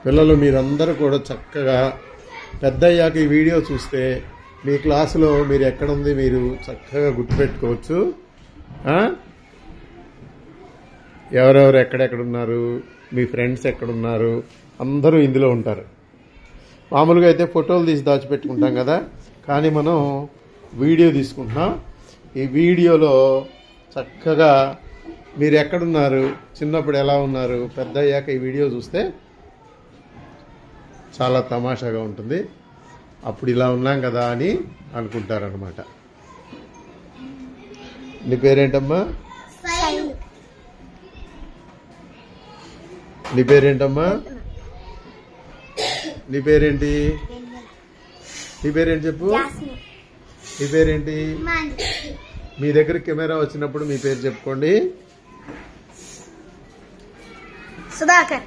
పిల్లలు మీరందరూ కూడా చక్కగా పెద్దయ్యాక ఈ వీడియో చూస్తే మీ క్లాసులో మీరు ఎక్కడుంది మీరు చక్కగా గుర్తుపెట్టుకోవచ్చు. ఎవరెవరు ఎక్కడెక్కడున్నారు, మీ ఫ్రెండ్స్ ఎక్కడున్నారు, అందరూ ఇందులో ఉంటారు. మామూలుగా అయితే ఫోటోలు తీసి దాచిపెట్టుకుంటాం కదా, కానీ మనం వీడియో తీసుకుంటున్నాం. ఈ వీడియోలో చక్కగా మీరు ఎక్కడున్నారు, చిన్నప్పుడు ఎలా ఉన్నారు, పెద్ద అయ్యాక ఈ వీడియో చూస్తే చాలా తమాషాగా ఉంటుంది. అప్పుడు ఇలా ఉన్నాం కదా అని అనుకుంటారనమాట. నీ పేరేంటమ్మా? నీ పేరేంటమ్మా? నీ పేరేంటి? నీ పేరేంటి చెప్పు. నీ పేరేంటి? మీ దగ్గర కెమెరా వచ్చినప్పుడు మీ పేరు చెప్పుకోండి. సుధాకర్,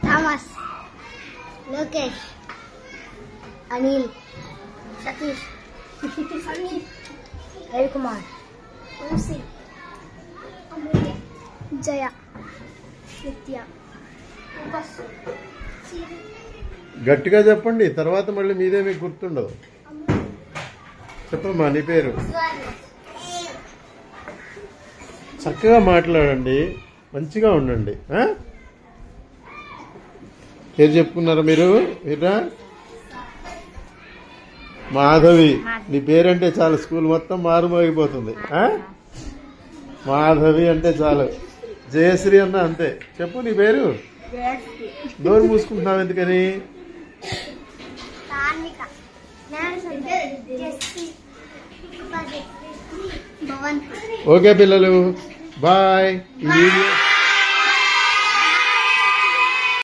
థామస్, లోకేష్, అనిల్, సతీష్, రవికుమార్, జయ, నిత్య. గట్టిగా చెప్పండి, తర్వాత మళ్ళీ మీదే మీకు గుర్తుండదు. చెప్పమ్మా నీ పేరు. చక్కగా మాట్లాడండి, మంచిగా ఉండండి. పేరు చెప్పుకున్నారా మీరు? మీరా? మాధవి. నీ పేరంటే చాలు స్కూల్ మొత్తం మారుమోగిపోతుంది. మాధవి అంటే చాలు. జయశ్రీ అన్న అంతే. చెప్పు నీ పేరు. నోరు మూసుకుంటున్నావు ఎందుకని? ఓకే పిల్లలు, బాయ్. ఈ వీడియో